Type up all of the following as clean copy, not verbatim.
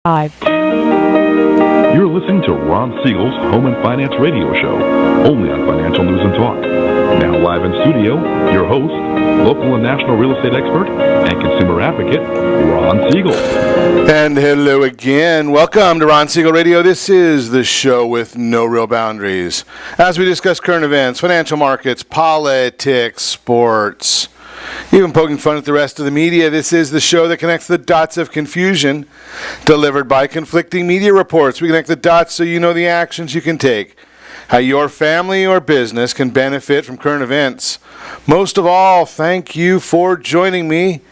You're listening to Ron Siegel's Home and Finance Radio Show, only on Financial News and Talk. Now live in studio, your host, local and national real estate expert and consumer advocate, Ron Siegel. And hello again. Welcome to Ron Siegel Radio. This is the show with no real boundaries. As we discuss current events, financial markets, politics, sports, even poking fun at the rest of the media, this is the show that connects the dots of confusion delivered by conflicting media reports. We connect the dots so you know the actions you can take, how your family or business can benefit from current events. Most of all, thank you for joining me.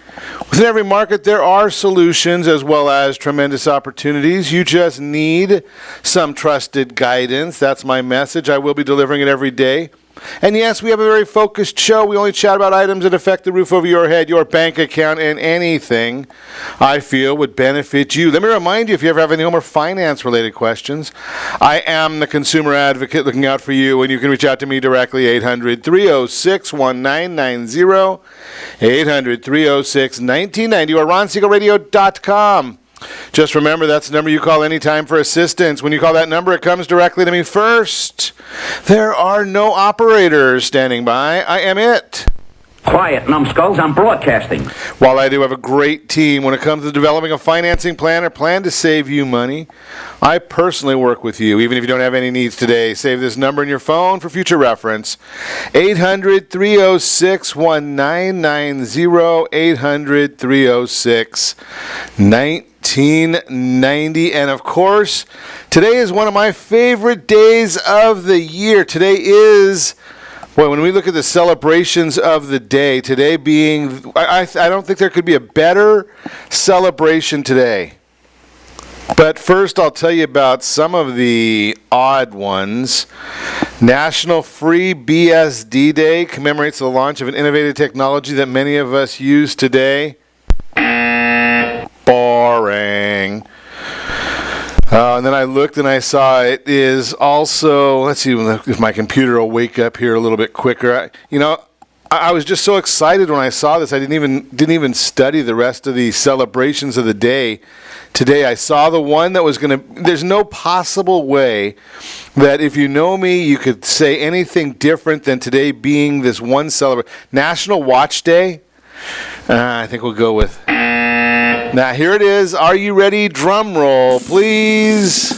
Within every market, there are solutions as well as tremendous opportunities. You just need some trusted guidance. That's my message. I will be delivering it every day. And yes, we have a very focused show. We only chat about items that affect the roof over your head, your bank account, and anything I feel would benefit you. Let me remind you, if you ever have any home or finance-related questions, I am the consumer advocate looking out for you, and you can reach out to me directly, 800-306-1990, 800-306-1990, or ronsiegelradio.com. Just remember, that's the number you call anytime for assistance. When you call that number, it comes directly to me first. There are no operators standing by. I am it. Quiet, numbskulls, I'm broadcasting. While I do have a great team when it comes to developing a financing plan or plan to save you money, I personally work with you, even if you don't have any needs today. Save this number in your phone for future reference. 800-306-1990, 800-306-1990. And of course, today is one of my favorite days of the year. Today is... Boy, when we look at the celebrations of the day, today being, I don't think there could be a better celebration today. But first, I'll tell you about some of the odd ones. National Free BSD Day commemorates the launch of an innovative technology that many of us use today. Boring. And then I looked and I saw it is also, let's see if my computer will wake up here a little bit quicker. I was just so excited when I saw this. I didn't even study the rest of the celebrations of the day. Today I saw the one that was going to, there's no possible way that if you know me, you could say anything different than today being this one celebration. National Watch Day? I think we'll go with... Now, here it is. Are you ready? Drum roll, please.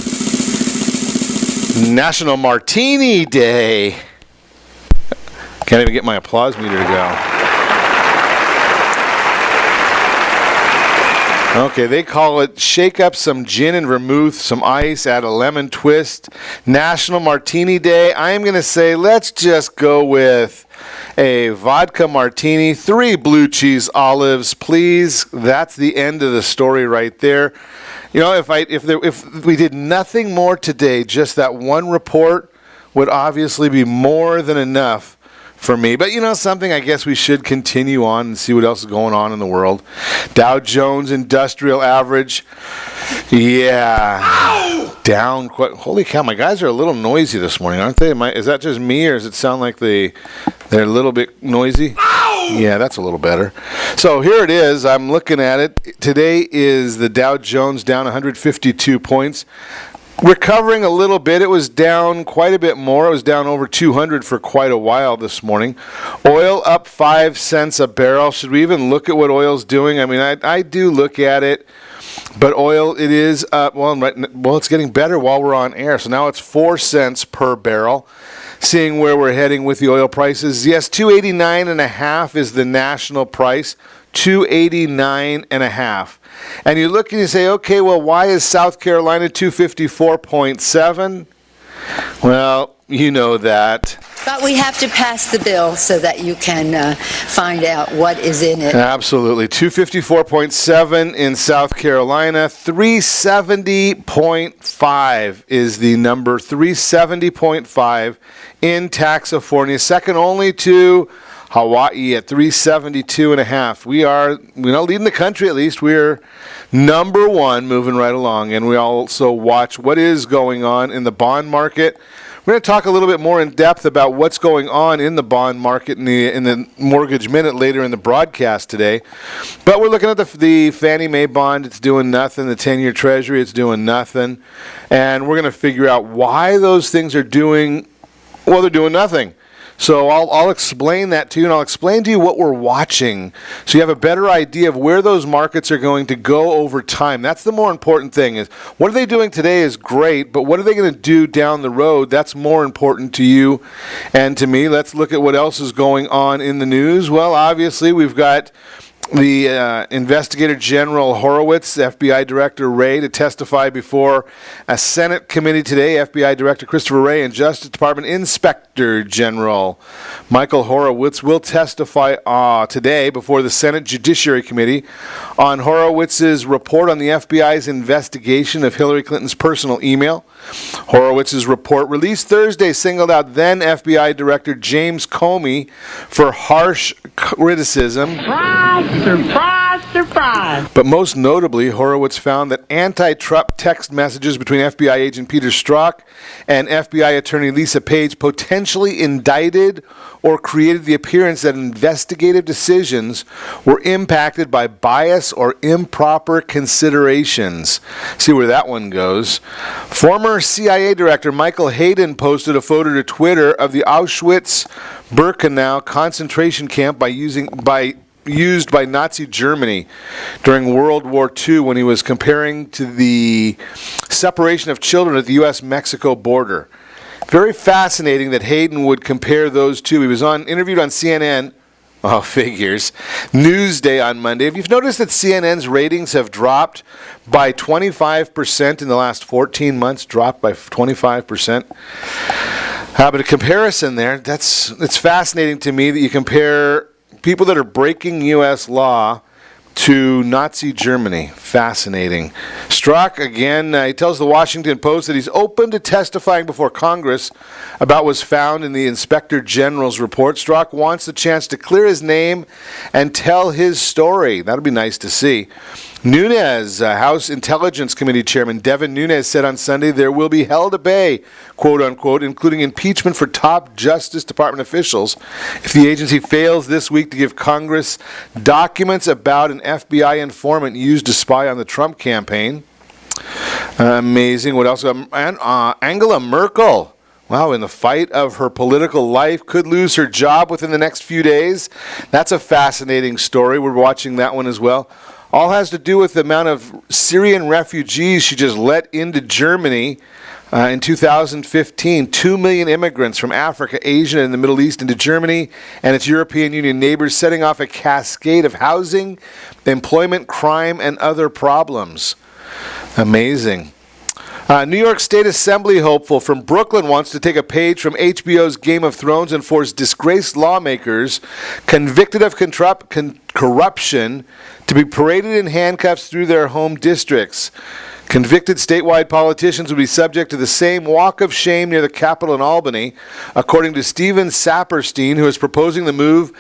National Martini Day. Can't even get my applause meter to go. Okay, they call it shake up some gin and vermouth, some ice, add a lemon twist. National Martini Day. I am going to say let's just go with a vodka martini, 3 blue cheese olives, please. That's the end of the story right there. If we did nothing more today, just that one report would obviously be more than enough for me. But something, I guess we should continue on and see what else is going on in the world. Dow Jones Industrial Average, down quite. Holy cow, my guys are a little noisy this morning, aren't they? Is that just me, or does it sound like they're a little bit noisy? Yeah, that's a little better. So here it is. I'm looking at it. Today is the Dow Jones down 152 points. Recovering a little bit. It was down quite a bit more. It was down over 200 for quite a while this morning. Oil up 5 cents a barrel. Should we even look at what oil's doing? I mean, I do look at it. But oil, it is up. Well, it's getting better while we're on air. So now it's 4 cents per barrel. Seeing where we're heading with the oil prices. Yes, $289.5 is the national price. $289.5. And you look and you say, okay, well, why is South Carolina 254.7? Well, you know that. But we have to pass the bill so that you can find out what is in it. Absolutely. 254.7 in South Carolina. 370.5 is the number. 370.5 in Taxafornia. Second only to Hawaii at 372.5. We are, leading the country at least. We're number one, moving right along. And we also watch what is going on in the bond market. We're going to talk a little bit more in depth about what's going on in the bond market in the Mortgage Minute later in the broadcast today. But we're looking at the Fannie Mae bond. It's doing nothing. The 10-year Treasury, it's doing nothing. And we're going to figure out why those things are doing, well, they're doing nothing. So I'll explain that to you, and I'll explain to you what we're watching so you have a better idea of where those markets are going to go over time. That's the more important thing. Is what are they doing today is great, but what are they going to do down the road? That's more important to you and to me. Let's look at what else is going on in the news. Well, obviously, we've got the Investigator General Horowitz, FBI Director Wray, to testify before a Senate committee today. FBI Director Christopher Wray and Justice Department Inspector General Michael Horowitz will testify today before the Senate Judiciary Committee on Horowitz's report on the FBI's investigation of Hillary Clinton's personal email. Horowitz's report, released Thursday, singled out then FBI Director James Comey for harsh criticism. Surprise, surprise. But most notably, Horowitz found that anti-Trump text messages between FBI agent Peter Strzok and FBI attorney Lisa Page potentially indicted or created the appearance that investigative decisions were impacted by bias or improper considerations. See where that one goes. Former CIA Director Michael Hayden posted a photo to Twitter of the Auschwitz-Birkenau concentration camp used by Nazi Germany during World War II when he was comparing to the separation of children at the U.S.-Mexico border. Very fascinating that Hayden would compare those two. He was interviewed on CNN, figures, Newsday on Monday. Have you noticed that CNN's ratings have dropped by 25% in the last 14 months? Dropped by 25%. But a comparison there, it's fascinating to me that you compare people that are breaking U.S. law to Nazi Germany. Fascinating. Strzok, again, he tells the Washington Post that he's open to testifying before Congress about what's found in the Inspector General's report. Strzok wants the chance to clear his name and tell his story. That'll be nice to see. Nunes, House Intelligence Committee Chairman Devin Nunes, said on Sunday there will be hell to pay, quote unquote, including impeachment for top Justice Department officials if the agency fails this week to give Congress documents about an FBI informant used to spy on the Trump campaign. Amazing. What else? Angela Merkel. Wow, in the fight of her political life, could lose her job within the next few days. That's a fascinating story. We're watching that one as well. All has to do with the amount of Syrian refugees she just let into Germany in 2015. 2 million immigrants from Africa, Asia, and the Middle East into Germany and its European Union neighbors, setting off a cascade of housing, employment, crime, and other problems. Amazing. New York State Assembly hopeful from Brooklyn wants to take a page from HBO's Game of Thrones and force disgraced lawmakers convicted of corruption to be paraded in handcuffs through their home districts. Convicted statewide politicians would be subject to the same walk of shame near the Capitol in Albany, according to Steven Saperstein, who is proposing the move.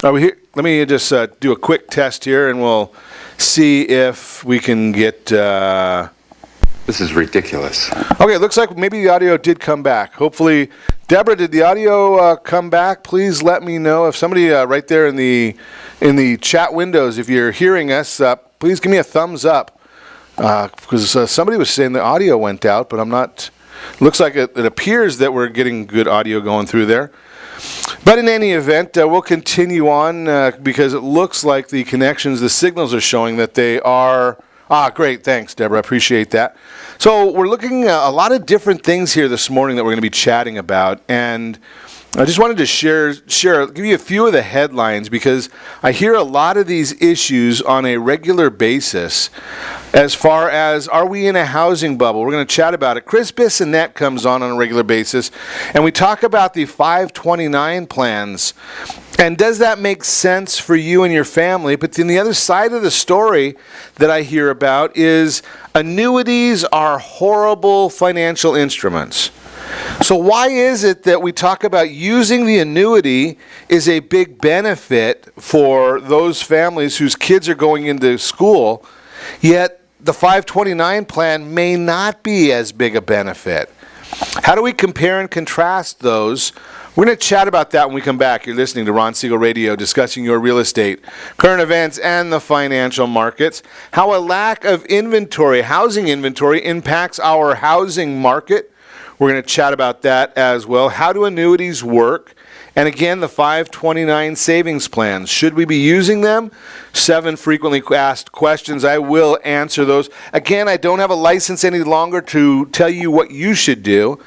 Are we here? Let me just do a quick test here, and we'll see if we can get... This is ridiculous. Okay, it looks like maybe the audio did come back. Hopefully, Deborah, did the audio come back? Please let me know. If somebody right there in the chat windows, if you're hearing us, please give me a thumbs up. Because somebody was saying the audio went out, but I'm not... Looks like it appears that we're getting good audio going through there. But in any event, we'll continue on because it looks like the connections, the signals are showing that they are... great. Thanks, Deborah. I appreciate that. So we're looking at a lot of different things here this morning that we're going to be chatting about. And I just wanted to give you a few of the headlines because I hear a lot of these issues on a regular basis as far as, are we in a housing bubble? We're going to chat about it. Chris Bissonnette comes on a regular basis, and we talk about the 529 plans. And does that make sense for you and your family? But then the other side of the story that I hear about is annuities are horrible financial instruments. So why is it that we talk about using the annuity is a big benefit for those families whose kids are going into school, yet the 529 plan may not be as big a benefit? How do we compare and contrast those? We're going to chat about that when we come back. You're listening to Ron Siegel Radio, discussing your real estate, current events, and the financial markets. How a lack of inventory, housing inventory, impacts our housing market. We're going to chat about that as well. How do annuities work? And again, the 529 savings plans. Should we be using them? 7 frequently asked questions. I will answer those. Again, I don't have a license any longer to tell you what you should do.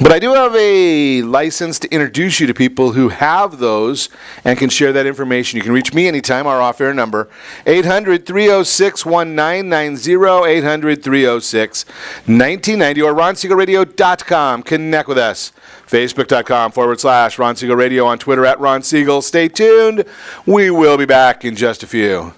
But I do have a license to introduce you to people who have those and can share that information. You can reach me anytime. Our off-air number, 800-306-1990, 800-306-1990, or ronsiegelradio.com. Connect with us. Facebook.com/Ron Siegel Radio, on Twitter @Ron Siegel. Stay tuned. We will be back in just a few.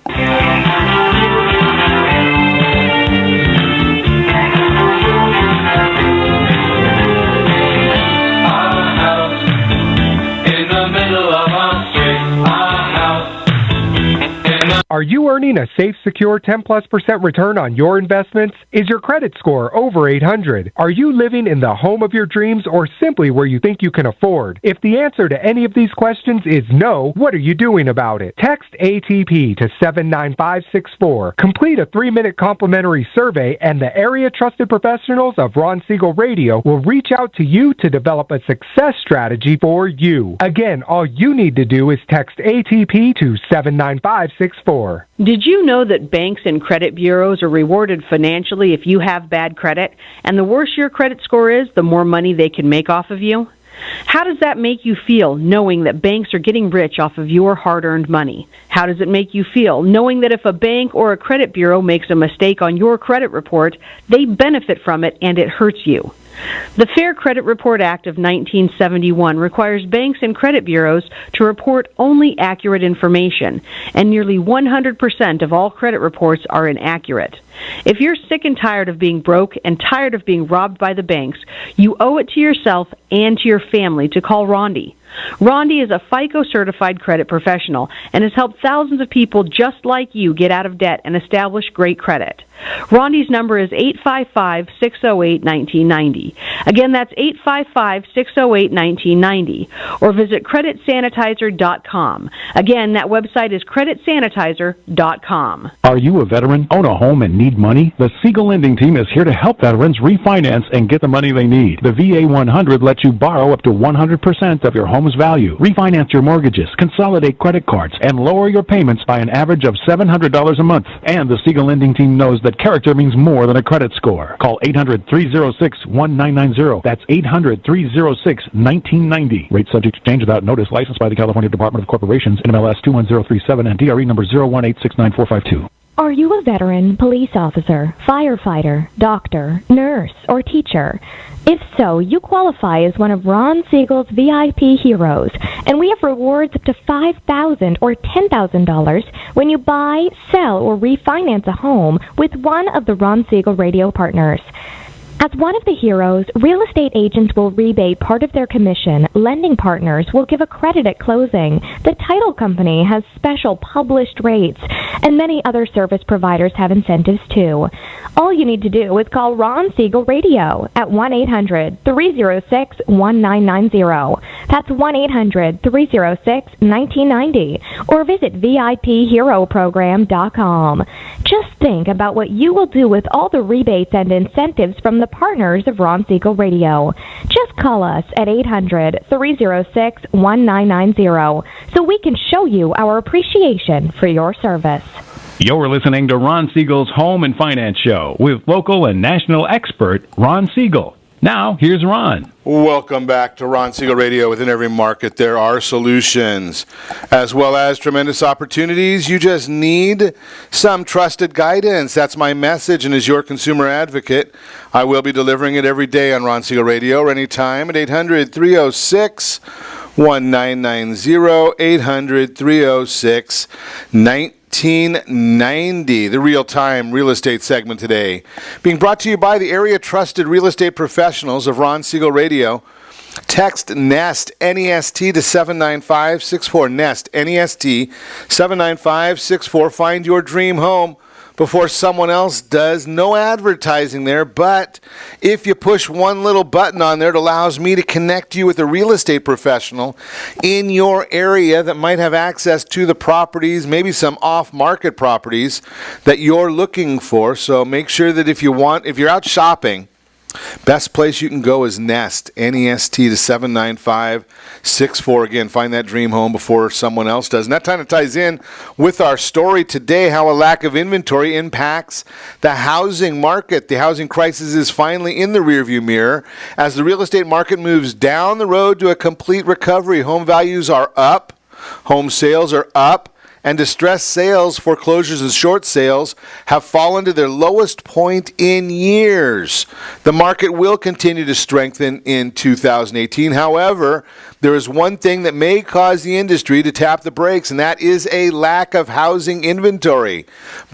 Are you earning a safe, secure 10+% return on your investments? Is your credit score over 800? Are you living in the home of your dreams or simply where you think you can afford? If the answer to any of these questions is no, what are you doing about it? Text ATP to 79564. Complete a 3-minute complimentary survey and the area trusted professionals of Ron Siegel Radio will reach out to you to develop a success strategy for you. Again, all you need to do is text ATP to 79564. Did you know that banks and credit bureaus are rewarded financially if you have bad credit? And the worse your credit score is, the more money they can make off of you? How does that make you feel, knowing that banks are getting rich off of your hard-earned money? How does it make you feel, knowing that if a bank or a credit bureau makes a mistake on your credit report, they benefit from it and it hurts you? The Fair Credit Report Act of 1971 requires banks and credit bureaus to report only accurate information, and nearly 100% of all credit reports are inaccurate. If you're sick and tired of being broke and tired of being robbed by the banks, you owe it to yourself and to your family to call Rondi. Rondi is a FICO-certified credit professional and has helped thousands of people just like you get out of debt and establish great credit. Rondi's number is 855-608-1990. Again, that's 855-608-1990. Or visit creditsanitizer.com. Again, that website is creditsanitizer.com. Are you a veteran, own a home, and need money? The Siegel Lending Team is here to help veterans refinance and get the money they need. The VA 100 lets you borrow up to 100% of your home's value, refinance your mortgages, consolidate credit cards, and lower your payments by an average of $700 a month. And the Siegel Lending Team knows that character means more than a credit score. Call 800-306-1990. That's 800-306-1990. Rate subject to change without notice. Licensed by the California Department of Corporations, NMLS 21037, and DRE number 018694552. Are you a veteran, police officer, firefighter, doctor, nurse, or teacher? If so, you qualify as one of Ron Siegel's VIP heroes, and we have rewards up to $5,000 or $10,000 when you buy, sell, or refinance a home with one of the Ron Siegel radio partners. As one of the heroes, real estate agents will rebate part of their commission. Lending partners will give a credit at closing. The title company has special published rates, and many other service providers have incentives too. All you need to do is call Ron Siegel Radio at 1-800-306-1990. That's 1-800-306-1990. Or visit VIPHeroProgram.com. Just think about what you will do with all the rebates and incentives from the partners of Ron Siegel Radio. Just call us at 800-306-1990 so we can show you our appreciation for your service. You're listening to Ron Siegel's Home and Finance Show with local and national expert Ron Siegel. Now, here's Ron. Welcome back to Ron Siegel Radio. Within every market, there are solutions, as well as tremendous opportunities. You just need some trusted guidance. That's my message, and as your consumer advocate, I will be delivering it every day on Ron Siegel Radio or anytime at 800-306-1990, 800-306-1990, the real-time real estate segment today. Being brought to you by the area trusted real estate professionals of Ron Siegel Radio. Text NEST, N-E-S-T, to 79564. NEST, N-E-S-T, 79564. Find your dream home before someone else does. No advertising there, but if you push one little button on there, it allows me to connect you with a real estate professional in your area that might have access to the properties, maybe some off-market properties that you're looking for. So make sure that if you're out shopping, best place you can go is Nest, N-E-S-T, to 79564. Again, find that dream home before someone else does. And that kind of ties in with our story today, how a lack of inventory impacts the housing market. The housing crisis is finally in the rearview mirror as the real estate market moves down the road to a complete recovery. Home values are up, home sales are up, and distressed sales, foreclosures, and short sales have fallen to their lowest point in years. The market will continue to strengthen in 2018. However, there is one thing that may cause the industry to tap the brakes, and that is a lack of housing inventory.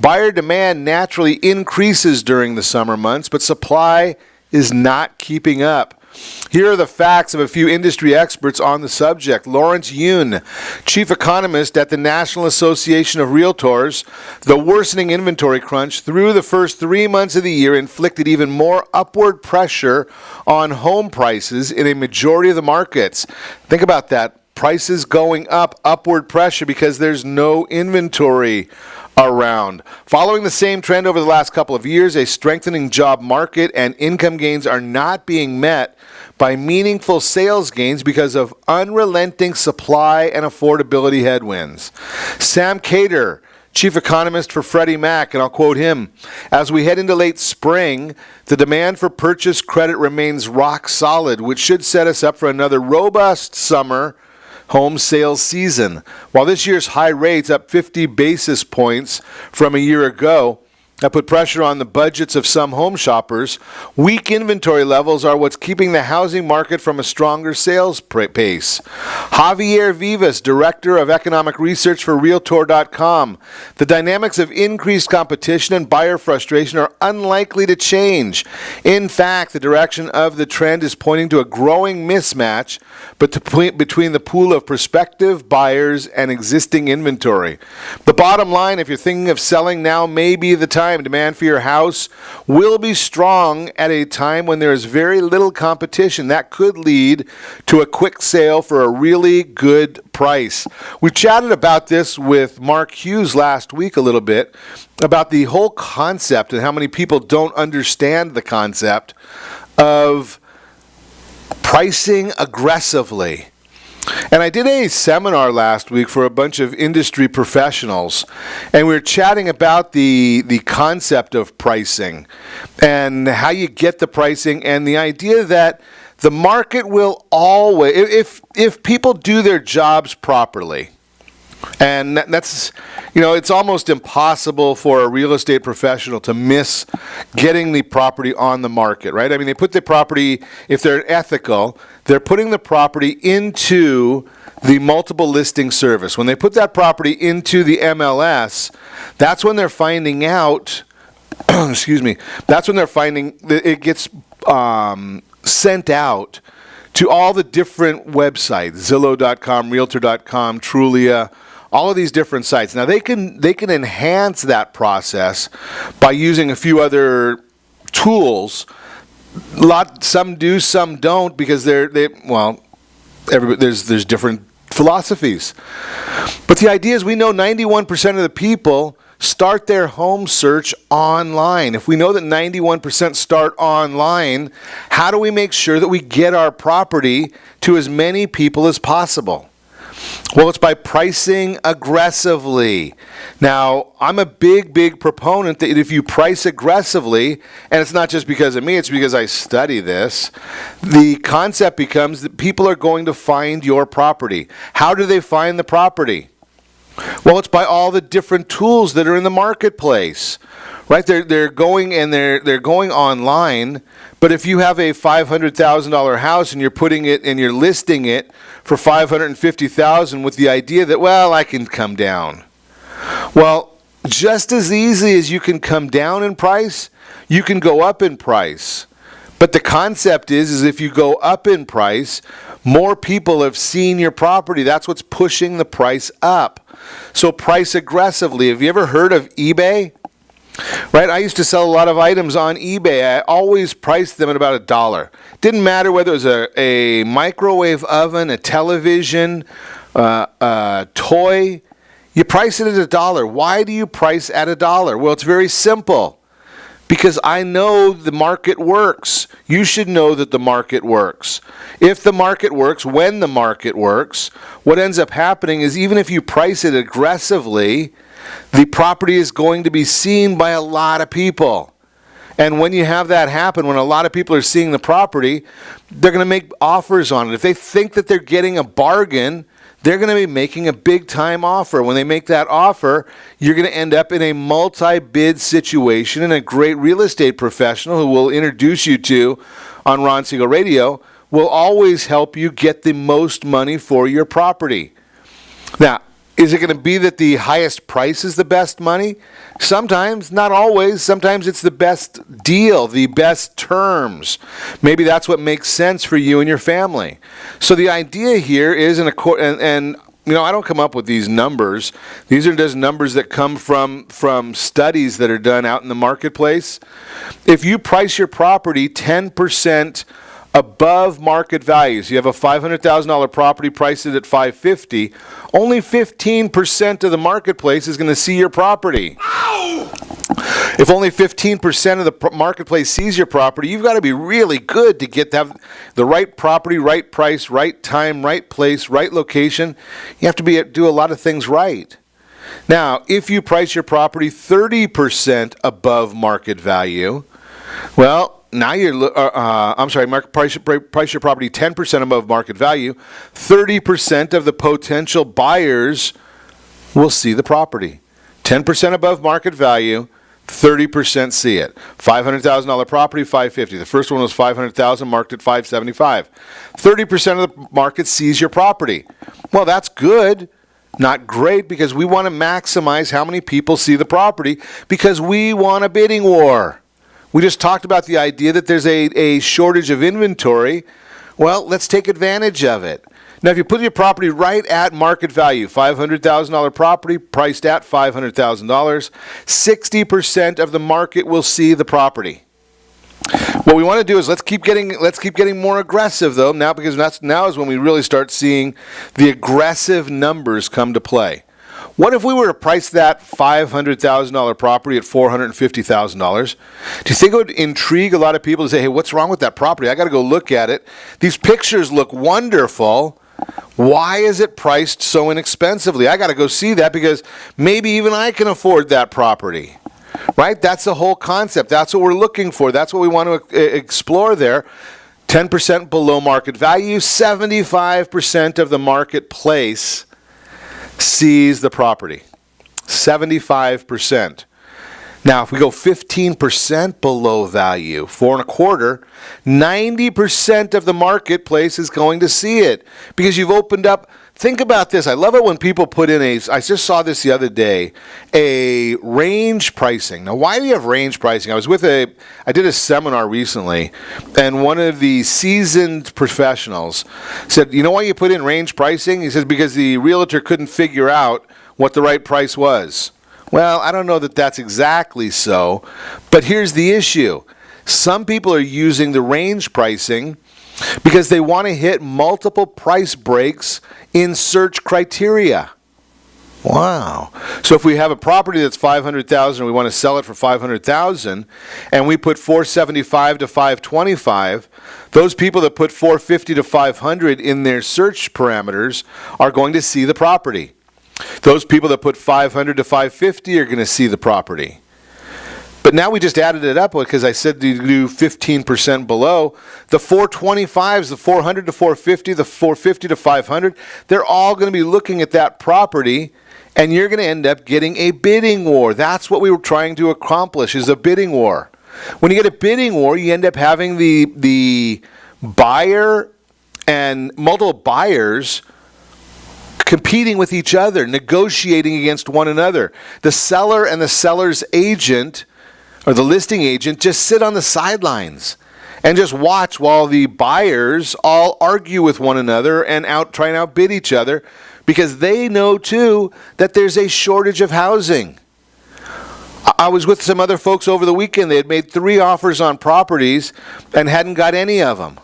Buyer demand naturally increases during the summer months, but supply is not keeping up. Here are the facts of a few industry experts on the subject. Lawrence Yun, chief economist at the National Association of Realtors, the worsening inventory crunch through the first 3 months of the year inflicted even more upward pressure on home prices in a majority of the markets. Think about that. Prices going up, upward pressure because there's no inventory around. Following the same trend over the last couple of years, a strengthening job market and income gains are not being met by meaningful sales gains because of unrelenting supply and affordability headwinds. Sam Cater, chief economist for Freddie Mac, and I'll quote him, "As we head into late spring, the demand for purchase credit remains rock solid, which should set us up for another robust summer home sales season. While this year's high rates, up 50 basis points from a year ago, that put pressure on the budgets of some home shoppers, weak inventory levels are what's keeping the housing market from a stronger sales pace." Javier Vivas, director of economic research for Realtor.com, "The dynamics of increased competition and buyer frustration are unlikely to change. In fact, the direction of the trend is pointing to a growing mismatch between the pool of prospective buyers and existing inventory. The bottom line, if you're thinking of selling, now may be the time. Demand for your house will be strong at a time when there is very little competition. That could lead to a quick sale for a really good price." We chatted about this with Mark Hughes last week a little bit, about the whole concept and how many people don't understand the concept of pricing aggressively. And I did a seminar last week for a bunch of industry professionals, and we were chatting about the concept of pricing and how you get the pricing, and the idea that the market will always, if people do their jobs properly, and that's, it's almost impossible for a real estate professional to miss getting the property on the market, right? I mean, they put the property, if they're ethical, they're putting the property into the multiple listing service. When they put that property into the MLS, that's when they're finding out, that's when they're finding that it gets sent out to all the different websites, Zillow.com, Realtor.com, Trulia, all of these different sites. Now they can enhance that process by using a few other tools. Some do, some don't, because there's different philosophies. But the idea is, we know 91% of the people start their home search online. If we know that 91% start online, how do we make sure that we get our property to as many people as possible? Well, it's by pricing aggressively. Now, I'm a big proponent that if you price aggressively, and it's not just because of me, it's because I study this, the concept becomes that people are going to find your property. How do they find the property? Well, it's by all the different tools that are in the marketplace, right? They're going online. But if you have a $500,000 house and you're putting it and you're listing it for $550,000 with the idea that, well, I can come down. Well, just as easy as you can come down in price, you can go up in price. But the concept is if you go up in price, more people have seen your property. That's what's pushing the price up. So price aggressively. Have you ever heard of eBay? Right? I used to sell a lot of items on eBay. I always priced them at about $1. Didn't matter whether it was a microwave oven, a television, a toy. You price it at $1. Why do you price at $1? Well, it's very simple. Because I know the market works. You should know that the market works. If the market works, when the market works, what ends up happening is, even if you price it aggressively, the property is going to be seen by a lot of people. And when you have that happen, when a lot of people are seeing the property, they're going to make offers on it. If they think that they're getting a bargain, they're going to be making a big-time offer. When they make that offer, you're going to end up in a multi-bid situation, and a great real estate professional who we'll introduce you to on Ron Siegel Radio will always help you get the most money for your property. Now, is it going to be that the highest price is the best money? Sometimes, not always. Sometimes it's the best deal, the best terms. Maybe that's what makes sense for you and your family. So the idea here is, and you know, I don't come up with these numbers. These are just numbers that come from studies that are done out in the marketplace. If you price your property 10% above market values, you have a $500,000 property priced at $550,000, only 15% of the marketplace is going to see your property. Ow! If only 15% of the marketplace sees your property, you've got to be really good to have the right property, right price, right time, right place, right location. You have to do a lot of things right. Now, if you price your property 30% above market value, well, now price your property 10% above market value, 30% of the potential buyers will see the property. 10% above market value, 30% see it. $500,000 property, $550,000. The first one was $500,000, marked at $575,000. 30% of the market sees your property. Well, that's good. Not great, because we want to maximize how many people see the property, because we want a bidding war. We just talked about the idea that there's a shortage of inventory. Well, let's take advantage of it. Now, if you put your property right at market value, $500,000 property priced at $500,000, 60% of the market will see the property. What we want to do is let's keep getting more aggressive, though, now, because now is when we really start seeing the aggressive numbers come to play. What if we were to price that $500,000 property at $450,000? Do you think it would intrigue a lot of people to say, hey, what's wrong with that property? I got to go look at it. These pictures look wonderful. Why is it priced so inexpensively? I got to go see that, because maybe even I can afford that property. Right? That's the whole concept. That's what we're looking for. That's what we want to explore there. 10% below market value, 75% of the marketplace sees the property. 75%. Now, if we go 15% below value, 4.25, 90% of the marketplace is going to see it, because you've opened up think about this. I love it when people put in I just saw this the other day, a range pricing. Now, why do you have range pricing? I did a seminar recently, and one of the seasoned professionals said, you know why you put in range pricing? He says, because the realtor couldn't figure out what the right price was. Well, I don't know that that's exactly so, but here's the issue. Some people are using the range pricing because they want to hit multiple price breaks in search criteria. Wow. So if we have a property that's $500,000 and we want to sell it for $500,000 and we put $475 to $525, those people that put $450 to $500 in their search parameters are going to see the property. Those people that put $500 to $550 are going to see the property. But now we just added it up because I said to do 15% below. The 425s, the 400 to 450, the 450 to 500, they're all going to be looking at that property, and you're going to end up getting a bidding war. That's what we were trying to accomplish, is a bidding war. When you get a bidding war, you end up having the buyer and multiple buyers competing with each other, negotiating against one another. The seller and the seller's agent, or the listing agent, just sit on the sidelines and just watch while the buyers all argue with one another and try and outbid each other, because they know too that there's a shortage of housing. I was with some other folks over the weekend. They had made 3 offers on properties and hadn't got any of them.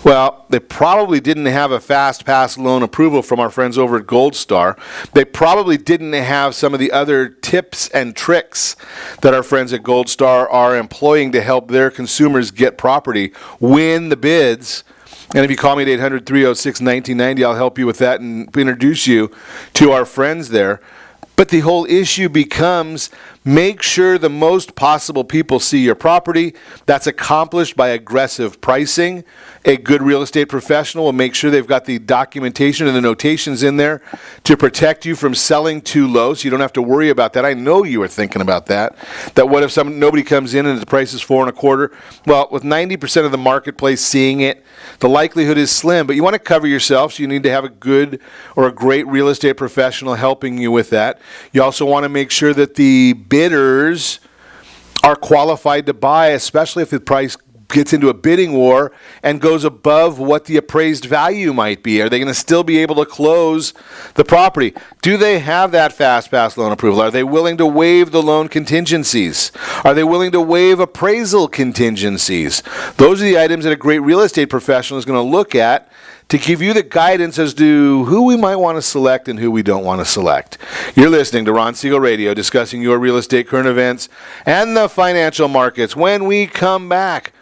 Well, they probably didn't have a fast pass loan approval from our friends over at Gold Star. They probably didn't have some of the other tips and tricks that our friends at Gold Star are employing to help their consumers get property, win the bids. And if you call me at 800-306-1990, I'll help you with that and introduce you to our friends there. But the whole issue becomes, make sure the most possible people see your property. That's accomplished by aggressive pricing. A good real estate professional will make sure they've got the documentation and the notations in there to protect you from selling too low, so you don't have to worry about that. I know you were thinking about that. That what if nobody comes in and the price is 4.25? Well, with 90% of the marketplace seeing it, the likelihood is slim. But you want to cover yourself, so you need to have a good or a great real estate professional helping you with that. You also want to make sure that the bidders are qualified to buy, especially if the price gets into a bidding war and goes above what the appraised value might be. Are they going to still be able to close the property? Do they have that fast pass loan approval? Are they willing to waive the loan contingencies? Are they willing to waive appraisal contingencies? Those are the items that a great real estate professional is going to look at to give you the guidance as to who we might want to select and who we don't want to select. You're listening to Ron Siegel Radio, discussing your real estate current events and the financial markets. When we come back,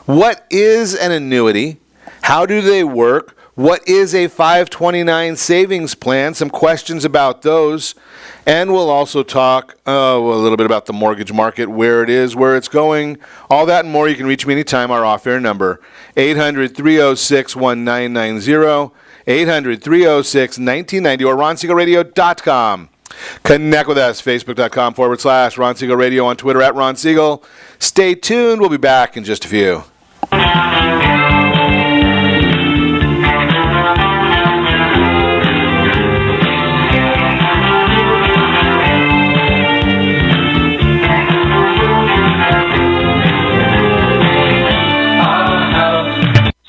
what is an annuity? How do they work? What is a 529 savings plan? Some questions about those. And we'll also talk a little bit about the mortgage market, where it is, where it's going, all that and more. You can reach me anytime. Our off-air number, 800-306-1990, 800-306-1990, or RonSiegelRadio.com. Connect with us, Facebook.com/Ron Siegel Radio, on Twitter at Ron Siegel. Stay tuned. We'll be back in just a few.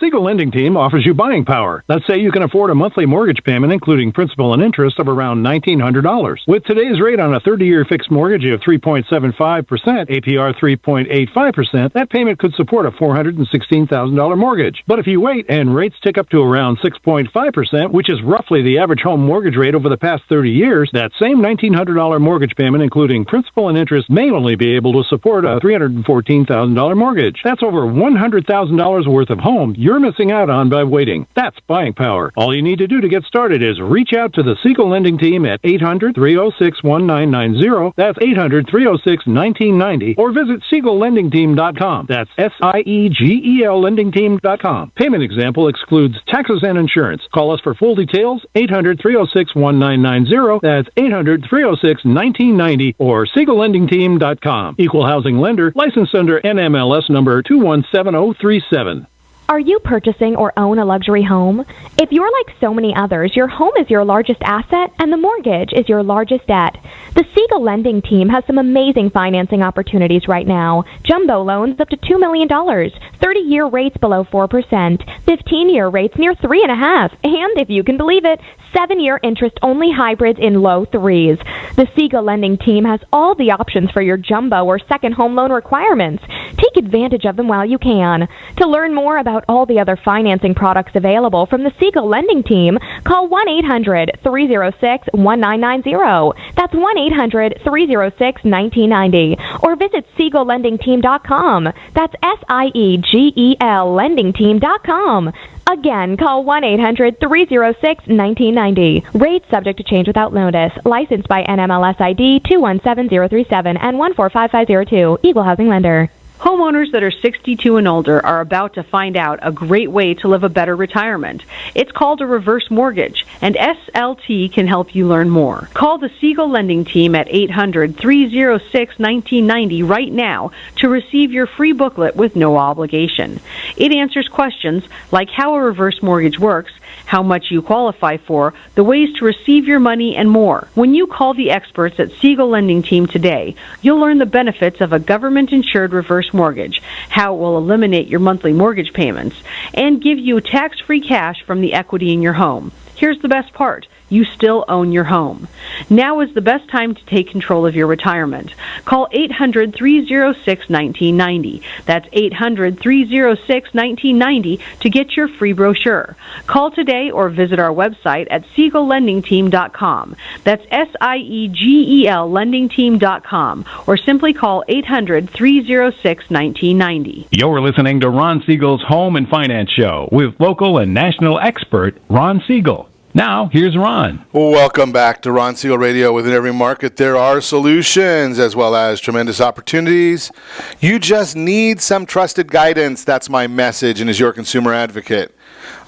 Siegel Lending Team offers you buying power. Let's say you can afford a monthly mortgage payment, including principal and interest, of around $1,900. With today's rate on a 30-year fixed mortgage of 3.75%, APR 3.85%, that payment could support a $416,000 mortgage. But if you wait and rates tick up to around 6.5%, which is roughly the average home mortgage rate over the past 30 years, that same $1,900 mortgage payment, including principal and interest, may only be able to support a $314,000 mortgage. That's over $100,000 worth of home you're missing out on by waiting. That's buying power. All you need to do to get started is reach out to the Siegel Lending Team at 800-306-1990. That's 800-306-1990. Or visit SiegelLendingTeam.com. That's SIEGEL LendingTeam.com. Payment example excludes taxes and insurance. Call us for full details, 800-306-1990. That's 800-306-1990 or SiegelLendingTeam.com. Equal housing lender, licensed under NMLS number 217037. Are you purchasing or own a luxury home? If you're like so many others, your home is your largest asset and the mortgage is your largest debt. The Siegel lending team has some amazing financing opportunities right now. Jumbo loans up to $2 million, 30-year rates below 4%, 15-year rates near 3.5%, and if you can believe it, 7-year interest-only hybrids in low 3s. The Siegel lending team has all the options for your jumbo or second home loan requirements. Take advantage of them while you can. To learn more about all the other financing products available from the Siegel lending team, call 1-800-306-1990. That's 1-800-306-1990. Or visit SiegelLendingTeam.com. That's SIEGEL LendingTeam.com. Again, call 1-800-306-1990. Rates subject to change without notice. Licensed by NMLS ID 217037 and 145502. Equal housing lender. Homeowners that are 62 and older are about to find out a great way to live a better retirement. It's called a reverse mortgage, and SLT can help you learn more. Call the Siegel Lending Team at 800-306-1990 right now to receive your free booklet with no obligation. It answers questions like how a reverse mortgage works, how much you qualify for, the ways to receive your money, and more. When you call the experts at Siegel Lending Team today, you'll learn the benefits of a government-insured reverse mortgage, how it will eliminate your monthly mortgage payments, and give you tax-free cash from the equity in your home. Here's the best part. You still own your home. Now is the best time to take control of your retirement. Call 800-306-1990. That's 800-306-1990 to get your free brochure. Call today or visit our website at SiegelLendingTeam.com. That's SIEGEL LendingTeam.com. Or simply call 800-306-1990. You're listening to Ron Siegel's Home and Finance Show with local and national expert Ron Siegel. Now, here's Ron. Welcome back to Ron Siegel Radio. Within every market, there are solutions as well as tremendous opportunities. You just need some trusted guidance. That's my message, and as your consumer advocate,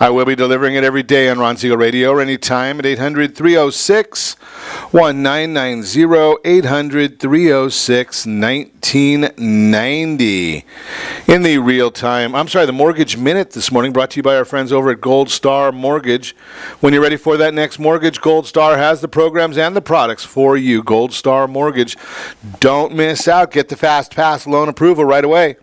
I will be delivering it every day on Ron Siegel Radio or anytime at 800-306-1990, 800-306-1990. In the the Mortgage Minute this morning, brought to you by our friends over at Gold Star Mortgage. When you're ready for that next mortgage, Gold Star has the programs and the products for you. Gold Star Mortgage. Don't miss out. Get the Fast Pass loan approval right away.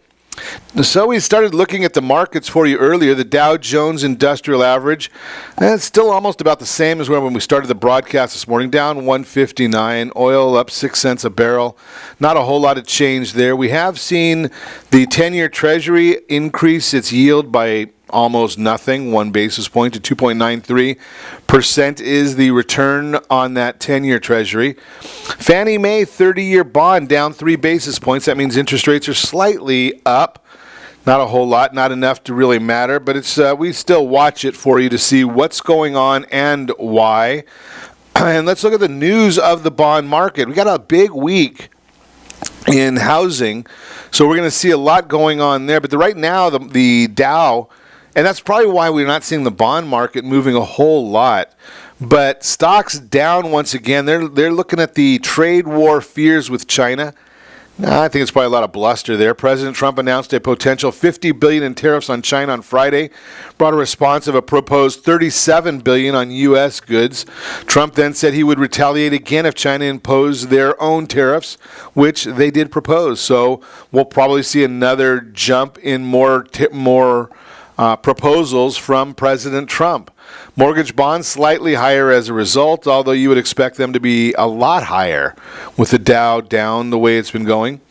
So we started looking at the markets for you earlier. The Dow Jones Industrial Average, and it's still almost about the same as when we started the broadcast this morning, down 159. Oil up 6 cents a barrel. Not a whole lot of change there. We have seen the 10-year Treasury increase its yield by almost nothing, 1 basis point to 2.93% is the return on that 10-year Treasury. Fannie Mae 30-year bond down 3 basis points. That means interest rates are slightly up. Not a whole lot, not enough to really matter, but it's we still watch it for you to see what's going on and why. And let's look at the news of the bond market. We got a big week in housing, so we're going to see a lot going on there. But right now, the Dow, and that's probably why we're not seeing the bond market moving a whole lot. But stocks down once again. They're looking at the trade war fears with China. I think it's probably a lot of bluster there. President Trump announced a potential $50 billion in tariffs on China on Friday, brought a response of a proposed $37 billion on U.S. goods. Trump then said he would retaliate again if China imposed their own tariffs, which they did propose. So we'll probably see another jump in more proposals from President Trump. Mortgage bonds slightly higher as a result, although you would expect them to be a lot higher with the Dow down the way it's been going.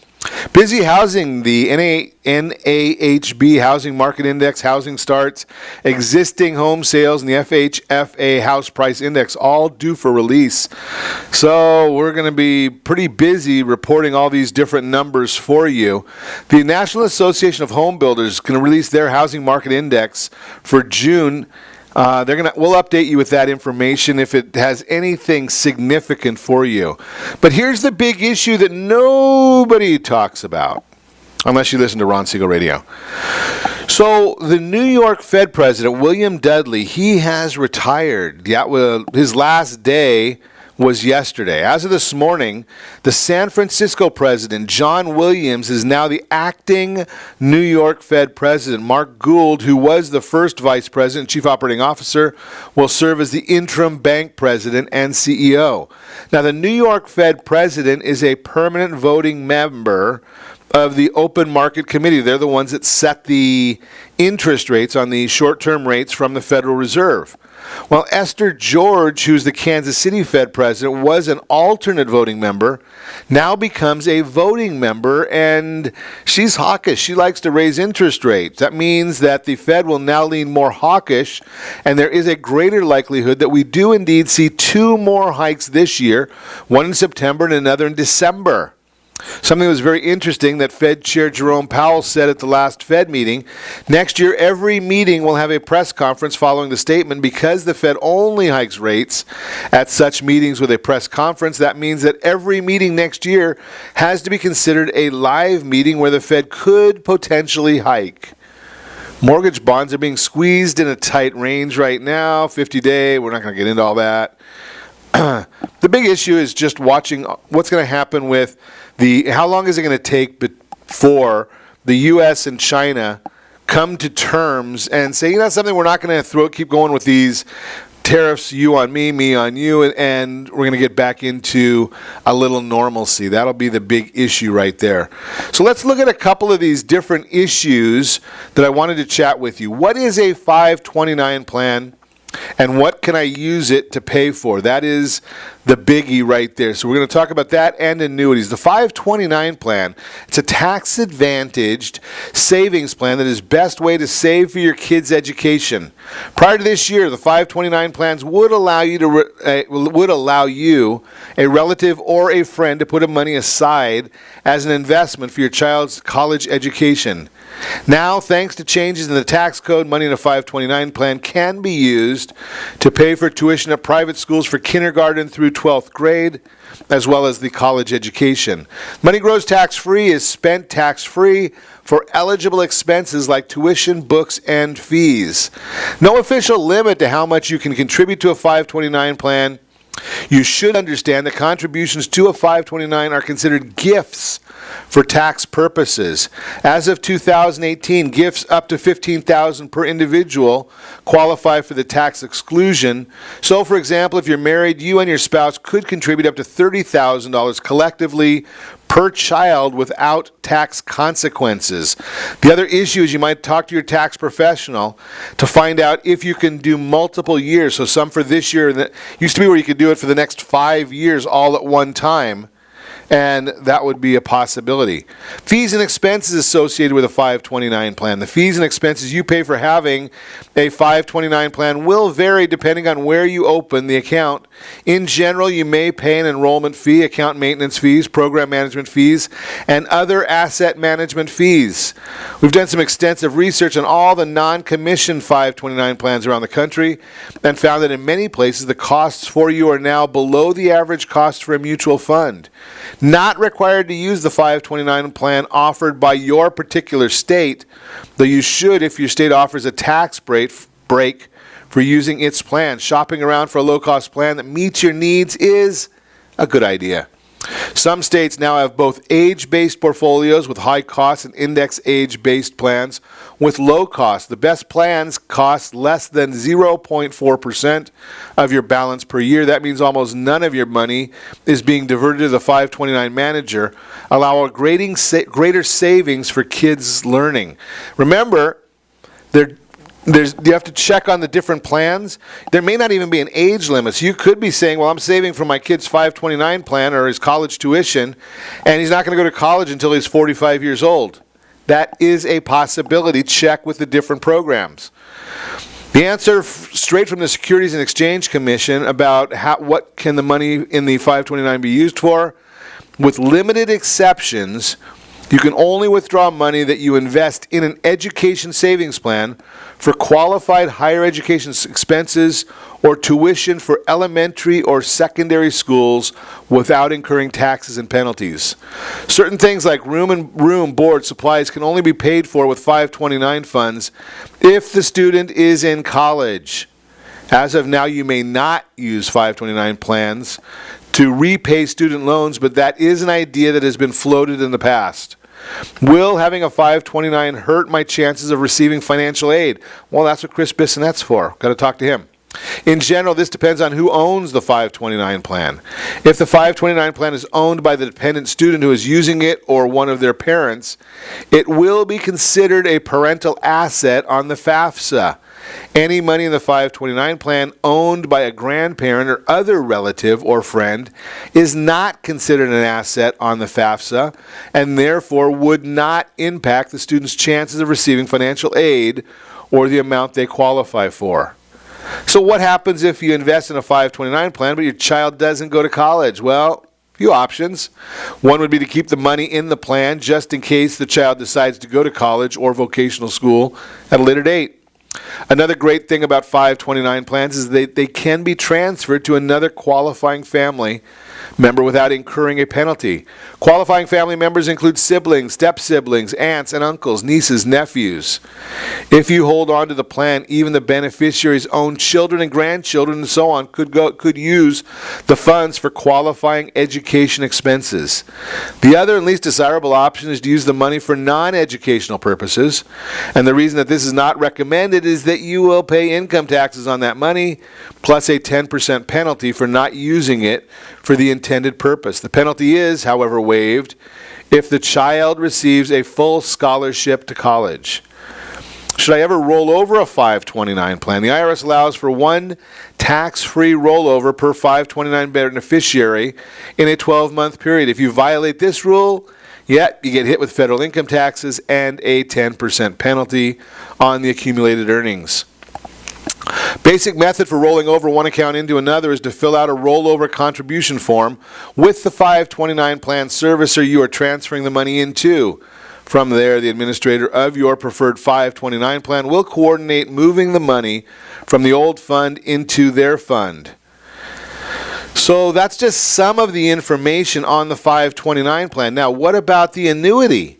Busy housing, the NAHB Housing Market Index, housing starts, existing home sales, and the FHFA House Price Index all due for release. So we're going to be pretty busy reporting all these different numbers for you. The National Association of Home Builders is going to release their Housing Market Index for June. We'll update you with that information if it has anything significant for you. But here's the big issue that nobody talks about, unless you listen to Ron Siegel Radio. So the New York Fed president, William Dudley, he has retired. Yeah, well, his last day was yesterday. As of this morning, the San Francisco president, John Williams, is now the acting New York Fed president. Mark Gould, who was the first vice president, chief operating officer, will serve as the interim bank president and CEO. Now, the New York Fed president is a permanent voting member of the Open Market Committee. They're the ones that set the interest rates on the short-term rates from the Federal Reserve. Well, Esther George, who's the Kansas City Fed president, was an alternate voting member, now becomes a voting member, and she's hawkish. She likes to raise interest rates. That means that the Fed will now lean more hawkish, and there is a greater likelihood that we do indeed see 2 more hikes this year, one in September and another in December. Something that was very interesting that Fed Chair Jerome Powell said at the last Fed meeting. Next year, every meeting will have a press conference following the statement. Because the Fed only hikes rates at such meetings with a press conference, that means that every meeting next year has to be considered a live meeting where the Fed could potentially hike. Mortgage bonds are being squeezed in a tight range right now, 50-day. We're not going to get into all that. The big issue is just watching what's going to happen with how long is it going to take before the U.S. and China come to terms and say, something, we're not going to keep going with these tariffs, you on me, me on you, and we're going to get back into a little normalcy. That'll be the big issue right there. So let's look at a couple of these different issues that I wanted to chat with you. What is a 529 plan? And what can I use it to pay for? That is the biggie right there. So we're going to talk about that and annuities. The 529 plan, it's a tax-advantaged savings plan that is best way to save for your kids' education. Prior to this year, the 529 plans would allow you a relative or a friend to put money aside as an investment for your child's college education. Now, thanks to changes in the tax code, money in a 529 plan can be used to pay for tuition at private schools for kindergarten through 12th grade, as well as the college education. Money grows tax-free is spent tax-free for eligible expenses like tuition, books, and fees. No official limit to how much you can contribute to a 529 plan. You should understand that contributions to a 529 are considered gifts for tax purposes. As of 2018, gifts up to $15,000 per individual qualify for the tax exclusion. So, for example, if you're married, you and your spouse could contribute up to $30,000 collectively per child without tax consequences. The other issue is you might talk to your tax professional to find out if you can do multiple years. So some for this year, that used to be where you could do it for the next 5 years all at one time. And that would be a possibility. Fees and expenses associated with a 529 plan. The fees and expenses you pay for having a 529 plan will vary depending on where you open the account. In general, you may pay an enrollment fee, account maintenance fees, program management fees, and other asset management fees. We've done some extensive research on all the non-commissioned 529 plans around the country and found that in many places the costs for you are now below the average cost for a mutual fund. Not required to use the 529 plan offered by your particular state, though you should if your state offers a tax break for using its plan. Shopping around for a low-cost plan that meets your needs is a good idea. Some states now have both age-based portfolios with high costs and index age-based plans with low cost. The best plans cost less than 0.4% of your balance per year. That means almost none of your money is being diverted to the 529 manager, allowing greater savings for kids' learning. Remember, you have to check on the different plans. There may not even be an age limit. So you could be saying, well, I'm saving for my kid's 529 plan or his college tuition, and he's not going to go to college until he's 45 years old. That is a possibility. Check with the different programs. The answer straight from the Securities and Exchange Commission about what can the money in the 529 be used for. With limited exceptions, you can only withdraw money that you invest in an education savings plan for qualified higher education expenses or tuition for elementary or secondary schools without incurring taxes and penalties. Certain things like room, board, supplies can only be paid for with 529 funds if the student is in college. As of now, you may not use 529 plans to repay student loans, but that is an idea that has been floated in the past. Will having a 529 hurt my chances of receiving financial aid? Well, that's what Chris Bissonette's for. Got to talk to him. In general, this depends on who owns the 529 plan. If the 529 plan is owned by the dependent student who is using it or one of their parents, it will be considered a parental asset on the FAFSA. Any money in the 529 plan owned by a grandparent or other relative or friend is not considered an asset on the FAFSA and therefore would not impact the student's chances of receiving financial aid or the amount they qualify for. So what happens if you invest in a 529 plan but your child doesn't go to college? Well, a few options. One would be to keep the money in the plan just in case the child decides to go to college or vocational school at a later date. Another great thing about 529 plans is they can be transferred to another qualifying family member without incurring a penalty. Qualifying family members include siblings, step-siblings, aunts and uncles, nieces, nephews. If you hold on to the plan, even the beneficiary's own children and grandchildren and so on could use the funds for qualifying education expenses. The other and least desirable option is to use the money for non-educational purposes. And the reason that this is not recommended is that you will pay income taxes on that money, plus a 10% penalty for not using it for the intended purpose. The penalty is, however, waived if the child receives a full scholarship to college. Should I ever roll over a 529 plan? The IRS allows for one tax-free rollover per 529 beneficiary in a 12-month period. If you violate this rule, you get hit with federal income taxes and a 10% penalty on the accumulated earnings. Basic method for rolling over one account into another is to fill out a rollover contribution form with the 529 plan servicer you are transferring the money into. From there, the administrator of your preferred 529 plan will coordinate moving the money from the old fund into their fund. So that's just some of the information on the 529 plan. Now, what about the annuity?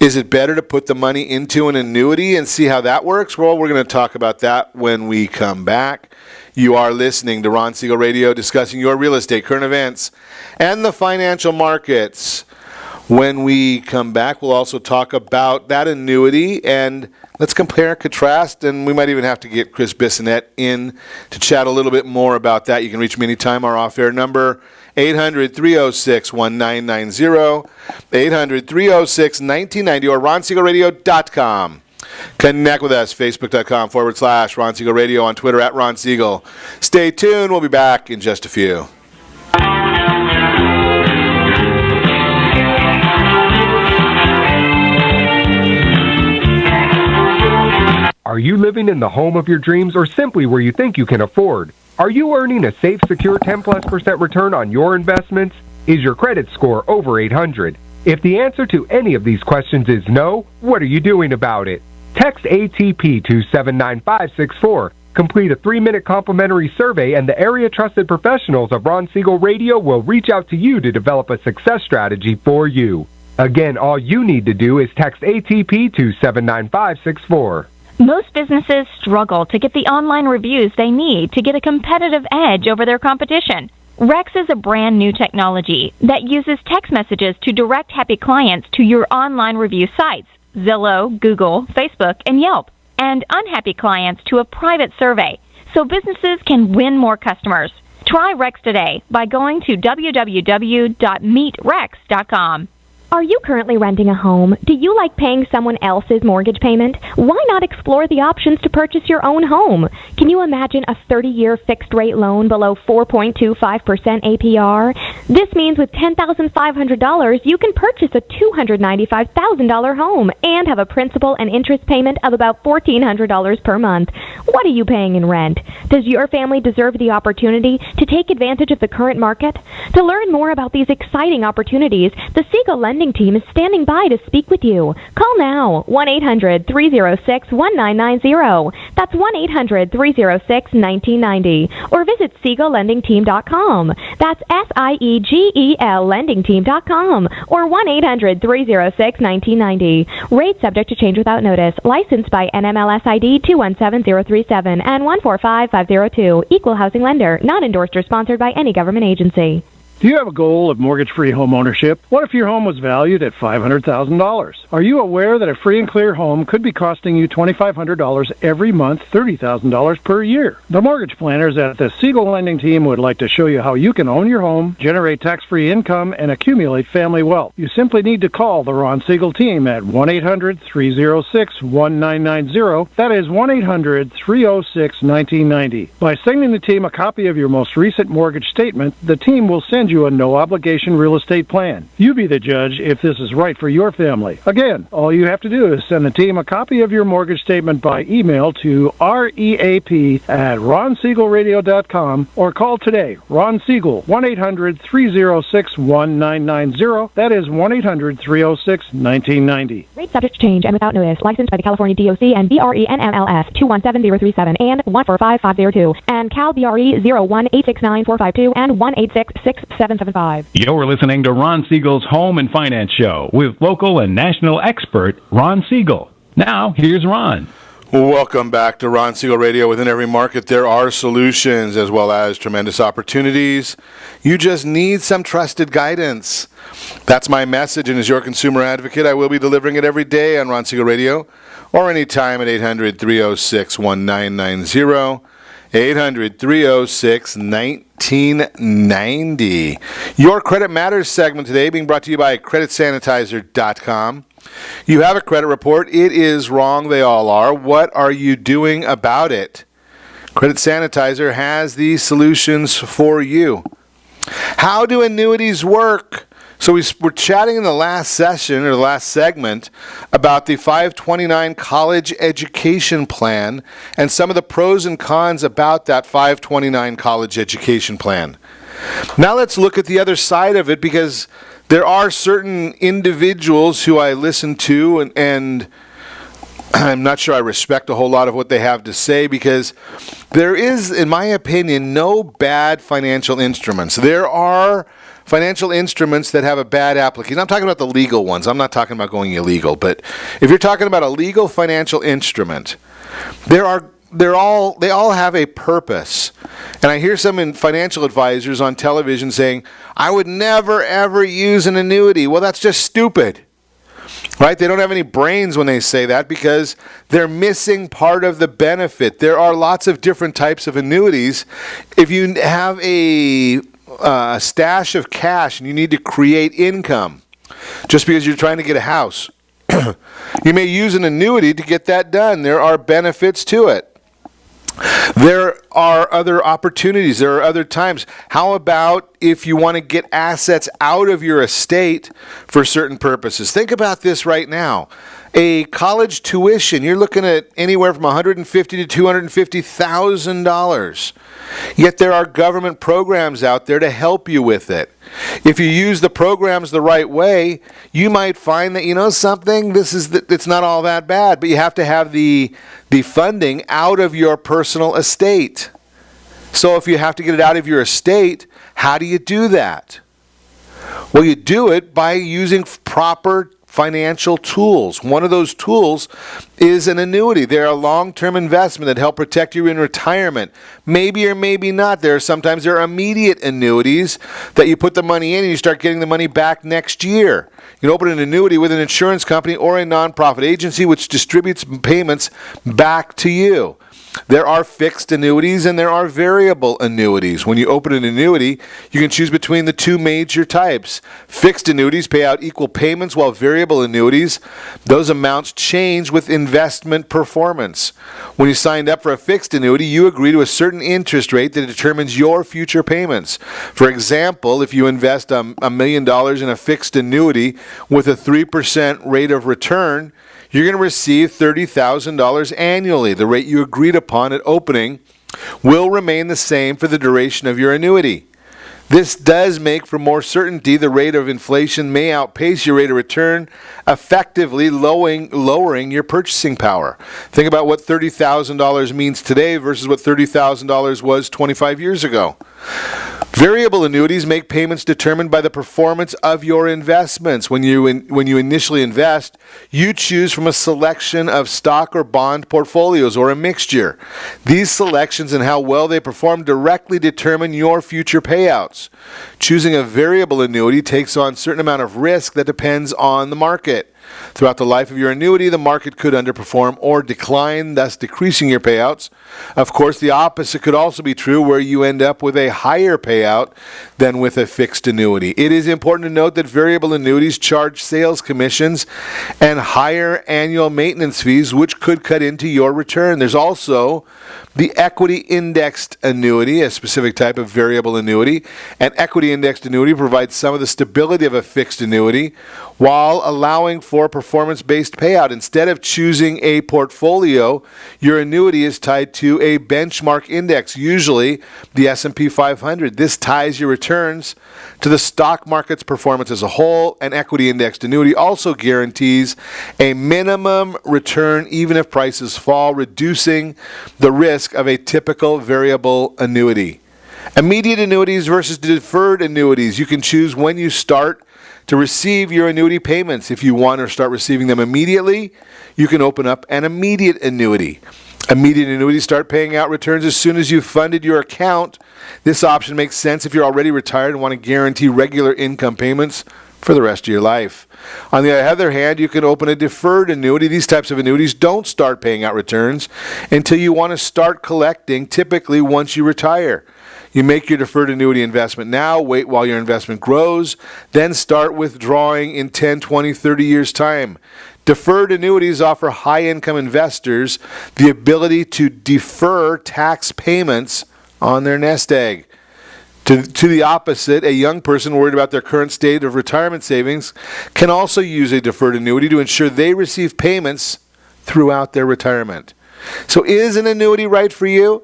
Is it better to put the money into an annuity and see how that works? Well, we're going to talk about that when we come back. You are listening to Ron Siegel Radio, discussing your real estate, current events, and the financial markets. When we come back, we'll also talk about that annuity, and let's compare and contrast, and we might even have to get Chris Bissonette in to chat a little bit more about that. You can reach me anytime. Our off-air number, 800-306-1990, 800-306-1990, or ronsiegelradio.com. Connect with us, facebook.com/Ron Siegel Radio, on Twitter @Ron Siegel. Stay tuned. We'll be back in just a few. Are you living in the home of your dreams or simply where you think you can afford? Are you earning a safe, secure 10+% return on your investments? Is your credit score over 800? If the answer to any of these questions is no, what are you doing about it? Text ATP to 79564. Complete a 3-minute complimentary survey, and the area trusted professionals of Ron Siegel Radio will reach out to you to develop a success strategy for you. Again, all you need to do is text ATP to 79564. Most businesses struggle to get the online reviews they need to get a competitive edge over their competition. Rex is a brand new technology that uses text messages to direct happy clients to your online review sites, Zillow, Google, Facebook, and Yelp, and unhappy clients to a private survey, so businesses can win more customers. Try Rex today by going to www.meetrex.com. Are you currently renting a home? Do you like paying someone else's mortgage payment? Why not explore the options to purchase your own home? Can you imagine a 30-year fixed-rate loan below 4.25% APR? This means with $10,500, you can purchase a $295,000 home and have a principal and interest payment of about $1,400 per month. What are you paying in rent? Does your family deserve the opportunity to take advantage of the current market? To learn more about these exciting opportunities, the Siegel Lending Lending Team is standing by to speak with you. Call now, 1-800-306-1990. That's 1-800-306-1990. Or visit SiegelLendingTeam.com. That's SIEGEL LendingTeam.com. Or 1-800-306-1990. Rate subject to change without notice. Licensed by NMLS ID 217037 and 145502. Equal housing lender. Not endorsed or sponsored by any government agency. Do you have a goal of mortgage-free home ownership? What if your home was valued at $500,000? Are you aware that a free and clear home could be costing you $2,500 every month, $30,000 per year? The mortgage planners at the Siegel Lending Team would like to show you how you can own your home, generate tax-free income, and accumulate family wealth. You simply need to call the Ron Siegel Team at 1-800-306-1990. That is 1-800-306-1990. By sending the team a copy of your most recent mortgage statement, the team will send you a no-obligation real estate plan. You be the judge if this is right for your family. Again, all you have to do is send the team a copy of your mortgage statement by email to reap@ronsiegelradio.com or call today. Ron Siegel, 1-800-306-1990. That is 1-800-306-1990. Rate subject to change and without notice. Licensed by the California DOC and BRE NMLS 217037 and 145502 and Cal BRE 01869452 and 1866775. You're listening to Ron Siegel's Home and Finance Show with local and national expert Ron Siegel. Now, here's Ron. Welcome back to Ron Siegel Radio. Within every market, there are solutions as well as tremendous opportunities. You just need some trusted guidance. That's my message, and as your consumer advocate, I will be delivering it every day on Ron Siegel Radio or anytime at 800-306-1990. 800-306-1990. Your Credit Matters segment today being brought to you by CreditSanitizer.com. You have a credit report. It is wrong. They all are. What are you doing about it? Credit Sanitizer has these solutions for you. How do annuities work? So we're chatting in the last session, or the last segment, about the 529 college education plan and some of the pros and cons about that 529 college education plan. Now let's look at the other side of it, because there are certain individuals who I listen to, and I'm not sure I respect a whole lot of what they have to say, because there is, in my opinion, no bad financial instruments. There are financial instruments that have a bad application. I'm talking about the legal ones. I'm not talking about going illegal. But if you're talking about a legal financial instrument, they all have a purpose. And I hear some financial advisors on television saying, I would never, ever use an annuity. Well, that's just stupid. Right? They don't have any brains when they say that, because they're missing part of the benefit. There are lots of different types of annuities. If you have a stash of cash and you need to create income just because you're trying to get a house, you may use an annuity to get that done. There are benefits to it. There are other opportunities. There are other times. How about if you want to get assets out of your estate for certain purposes? Think about this right now. A college tuition, you're looking at anywhere from $150,000 to $250,000. Yet there are government programs out there to help you with it. If you use the programs the right way, you might find that, you know something, it's not all that bad, but you have to have the funding out of your personal estate. So if you have to get it out of your estate, how do you do that? Well, you do it by using proper financial tools. One of those tools is an annuity. They're a long-term investment that help protect you in retirement. Maybe or maybe not. Sometimes there are immediate annuities that you put the money in and you start getting the money back next year. You can open an annuity with an insurance company or a nonprofit agency which distributes payments back to you. There are fixed annuities and there are variable annuities. When you open an annuity, you can choose between the two major types. Fixed annuities pay out equal payments, while variable annuities, those amounts change with investment performance. When you signed up for a fixed annuity, you agree to a certain interest rate that determines your future payments. For example, if you invest $1 million in a fixed annuity with a 3% rate of return, you're going to receive $30,000 annually. The rate you agreed upon at opening will remain the same for the duration of your annuity. This does make for more certainty. The rate of inflation may outpace your rate of return, effectively lowering your purchasing power. Think about what $30,000 means today versus what $30,000 was 25 years ago. Variable annuities make payments determined by the performance of your investments. When you initially invest, you choose from a selection of stock or bond portfolios or a mixture. These selections and how well they perform directly determine your future payouts. Choosing a variable annuity takes on a certain amount of risk that depends on the market. Throughout the life of your annuity, the market could underperform or decline, thus decreasing your payouts. Of course, the opposite could also be true, where you end up with a higher payout than with a fixed annuity. It is important to note that variable annuities charge sales commissions and higher annual maintenance fees, which could cut into your return. There's also the equity indexed annuity, a specific type of variable annuity. An equity indexed annuity provides some of the stability of a fixed annuity while allowing for performance-based payout. Instead of choosing a portfolio, your annuity is tied to a benchmark index, usually the S&P 500. This ties your returns to the stock market's performance as a whole. An equity indexed annuity also guarantees a minimum return even if prices fall, reducing the risk of a typical variable annuity. Immediate annuities versus deferred annuities. You can choose when you start to receive your annuity payments. If you want to start receiving them immediately, you can open up an immediate annuity. Immediate annuities start paying out returns as soon as you've funded your account. This option makes sense if you're already retired and want to guarantee regular income payments for the rest of your life. On the other hand, you can open a deferred annuity. These types of annuities don't start paying out returns until you want to start collecting, typically once you retire. You make your deferred annuity investment now, wait while your investment grows, then start withdrawing in 10, 20, 30 years' time. Deferred annuities offer high-income investors the ability to defer tax payments on their nest egg. To the opposite, a young person worried about their current state of retirement savings can also use a deferred annuity to ensure they receive payments throughout their retirement. So is an annuity right for you?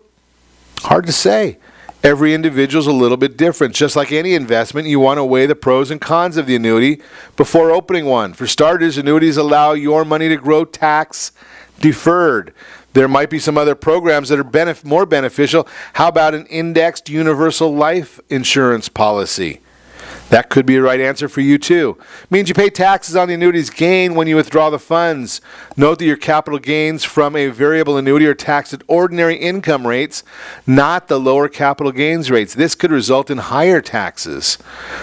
Hard to say. Every individual is a little bit different. Just like any investment, you want to weigh the pros and cons of the annuity before opening one. For starters, annuities allow your money to grow tax deferred. There might be some other programs that are more beneficial. How about an indexed universal life insurance policy? That could be a right answer for you too. It means you pay taxes on the annuity's gain when you withdraw the funds. Note that your capital gains from a variable annuity are taxed at ordinary income rates, not the lower capital gains rates. This could result in higher taxes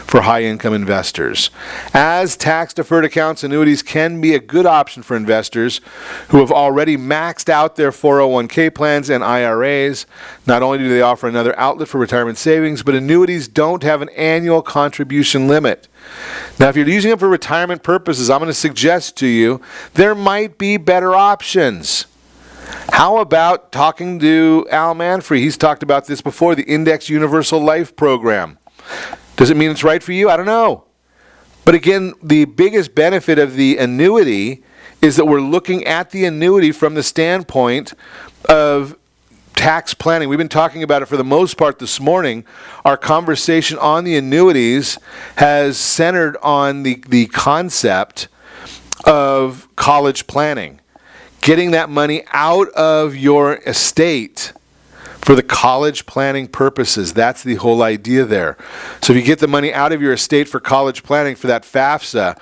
for high-income investors. As tax-deferred accounts, annuities can be a good option for investors who have already maxed out their 401k plans and IRAs. Not only do they offer another outlet for retirement savings, but annuities don't have an annual contribution limit. Now, if you're using them for retirement purposes, I'm going to suggest to you there might be better options. How about talking to Al Manfrey? He's talked about this before, the Index Universal Life Program. Does it mean it's right for you? I don't know. But again, the biggest benefit of the annuity is that we're looking at the annuity from the standpoint of tax planning. We've been talking about it for the most part this morning. Our conversation on the annuities has centered on the concept of college planning. Getting that money out of your estate for the college planning purposes. That's the whole idea there. So if you get the money out of your estate for college planning for that FAFSA,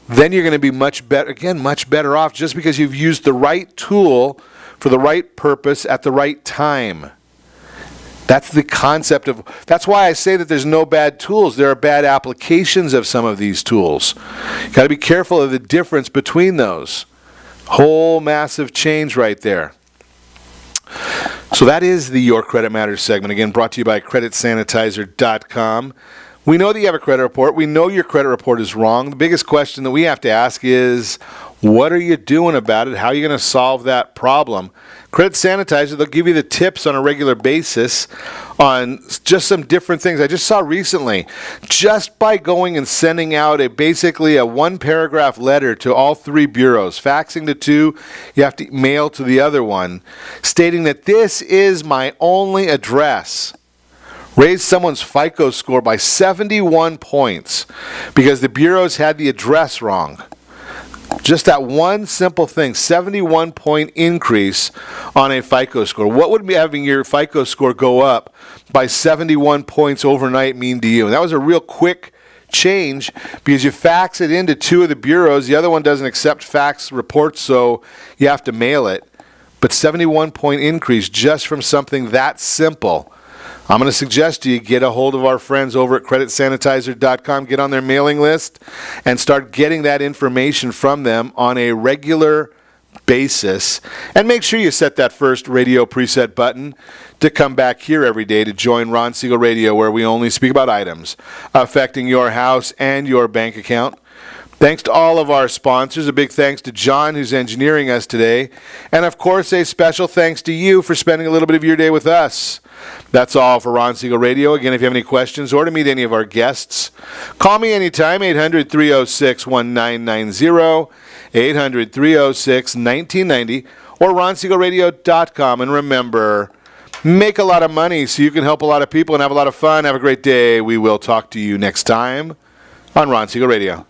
then you're going to be much better off just because you've used the right tool for the right purpose at the right time. That's the concept of, that's why I say that there's no bad tools. There are bad applications of some of these tools. You've got to be careful of the difference between those. Whole massive change right there. So that is the Your Credit Matters segment, again brought to you by creditsanitizer.com. We know that you have a credit report. We know your credit report is wrong. The biggest question that we have to ask is, what are you doing about it? How are you going to solve that problem? Credit Sanitizer, they'll give you the tips on a regular basis on just some different things. I just saw recently, just by going and sending out basically a one-paragraph letter to all three bureaus, faxing to two, you have to mail to the other one, stating that this is my only address. raised someone's FICO score by 71 points because the bureaus had the address wrong. Just that one simple thing, 71-point increase on a FICO score. What would having your FICO score go up by 71 points overnight mean to you? And that was a real quick change because you fax it into two of the bureaus. The other one doesn't accept fax reports, so you have to mail it. But 71-point increase just from something that simple. I'm going to suggest to you get a hold of our friends over at creditsanitizer.com, get on their mailing list, and start getting that information from them on a regular basis. And make sure you set that first radio preset button to come back here every day to join Ron Siegel Radio, where we only speak about items affecting your house and your bank account. Thanks to all of our sponsors. A big thanks to John, who's engineering us today. And, of course, a special thanks to you for spending a little bit of your day with us. That's all for Ron Siegel Radio. Again, if you have any questions or to meet any of our guests, call me anytime, 800-306-1990, 800-306-1990, or ronsiegelradio.com. And remember, make a lot of money so you can help a lot of people and have a lot of fun. Have a great day. We will talk to you next time on Ron Siegel Radio.